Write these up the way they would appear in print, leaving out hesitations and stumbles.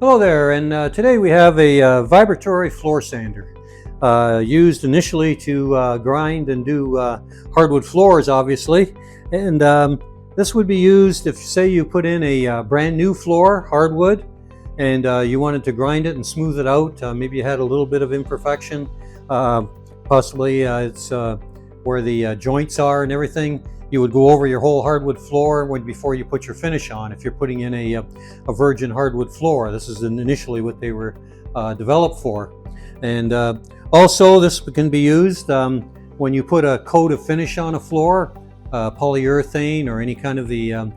Hello there, and today we have a vibratory floor sander used initially to grind and do hardwood floors, obviously. And this would be used if, say, you put in a brand new floor, hardwood, and you wanted to grind it and smooth it out. Maybe you had a little bit of imperfection, possibly it's where the joints are and everything. You would go over your whole hardwood floor before you put your finish on. If you're putting in a virgin hardwood floor, this is initially what they were developed for. And also this can be used when you put a coat of finish on a floor, polyurethane or any kind of the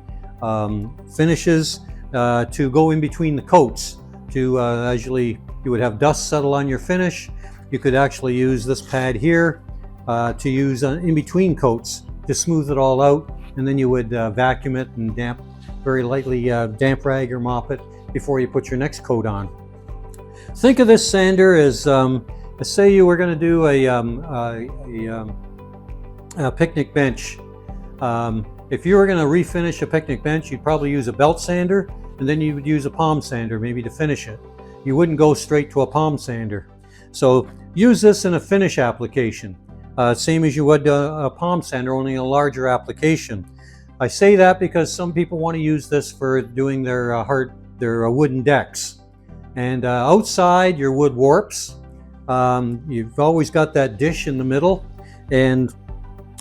finishes to go in between the coats. Usually you would have dust settle on your finish. You could actually use this pad here to use in between coats to smooth it all out, and then you would vacuum it and very lightly damp rag or mop it before you put your next coat on. Think of this sander as, say you were going to do a picnic bench. If you were going to refinish a picnic bench, you'd probably use a belt sander, and then you would use a palm sander maybe to finish it. You wouldn't go straight to a palm sander. So use this in a finish application. Same as you would a palm sander, only a larger application. I say that because some people want to use this for doing their wooden decks. And outside, your wood warps. You've always got that dish in the middle, and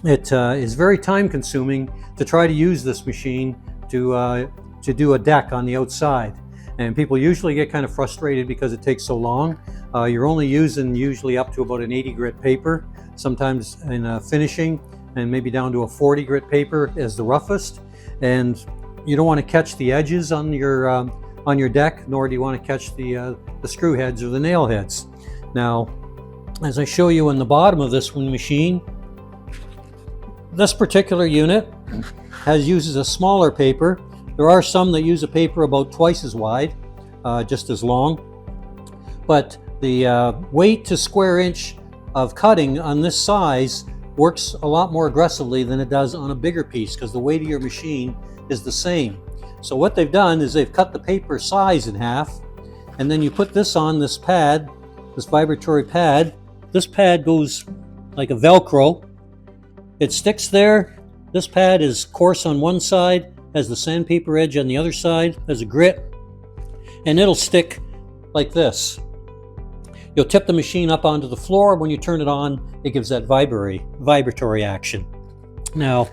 it is very time consuming to try to use this machine to do a deck on the outside. And people usually get kind of frustrated because it takes so long. You're only using usually up to about an 80 grit paper, sometimes in finishing, and maybe down to a 40 grit paper as the roughest. And you don't want to catch the edges on your deck, nor do you want to catch the screw heads or the nail heads. Now, as I show you on the bottom of this one machine, this particular unit uses a smaller paper. There are some that use a paper about twice as wide, just as long. But the weight to square inch of cutting on this size works a lot more aggressively than it does on a bigger piece, because the weight of your machine is the same. So what they've done is they've cut the paper size in half, and then you put this on this pad, this vibratory pad. This pad goes like a Velcro. It sticks there. This pad is coarse on one side, has the sandpaper edge on the other side, has a grit, and it'll stick like this. You'll tip the machine up onto the floor. When you turn it on, it gives that vibratory action. Now,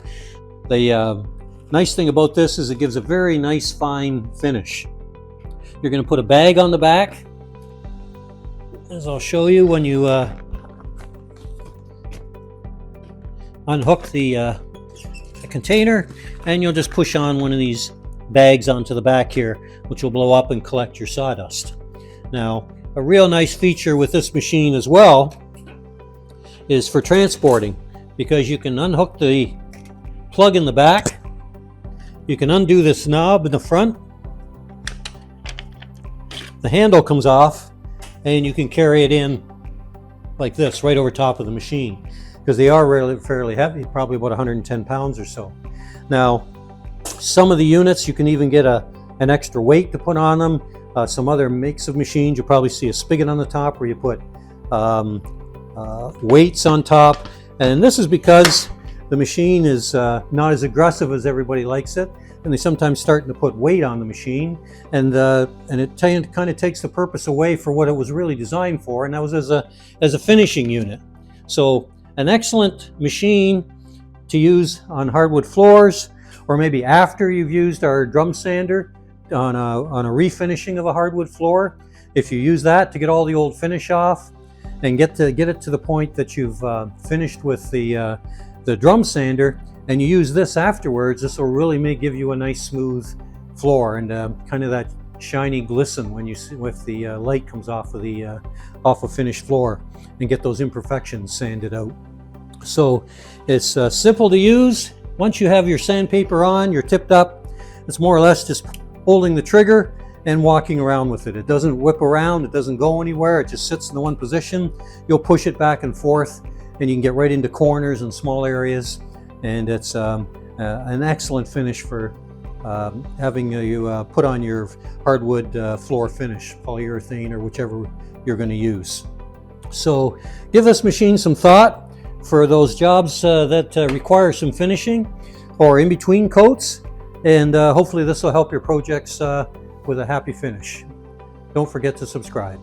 the nice thing about this is it gives a very nice fine finish. You're going to put a bag on the back, as I'll show you when you unhook the container, and you'll just push on one of these bags onto the back here, which will blow up and collect your sawdust. Now, a real nice feature with this machine as well is for transporting, because you can unhook the plug in the back, you can undo this knob in the front, the handle comes off, and you can carry it in like this right over top of the machine, because they are really fairly heavy, probably about 110 pounds or so. Now, some of the units you can even get an extra weight to put on them. Some other makes of machines, you'll probably see a spigot on the top where you put weights on top. And this is because the machine is not as aggressive as everybody likes it, and they sometimes starting to put weight on the machine, and it kind of takes the purpose away for what it was really designed for, and that was as a finishing unit. So an excellent machine to use on hardwood floors, or maybe after you've used our drum sander on a refinishing of a hardwood floor. If you use that to get all the old finish off and get it to the point that you've finished with the drum sander, and you use this afterwards, this will really give you a nice smooth floor and kind of that shiny glisten when the light comes off of a finished floor, and get those imperfections sanded out. So it's simple to use. Once you have your sandpaper on, you're tipped up, it's more or less just holding the trigger and walking around with it. It doesn't whip around, it doesn't go anywhere, it just sits in the one position. You'll push it back and forth, and you can get right into corners and small areas, and it's an excellent finish for having you put on your hardwood floor finish, polyurethane or whichever you're going to use. So give this machine some thought for those jobs that require some finishing or in between coats, and hopefully this will help your projects with a happy finish. Don't forget to subscribe.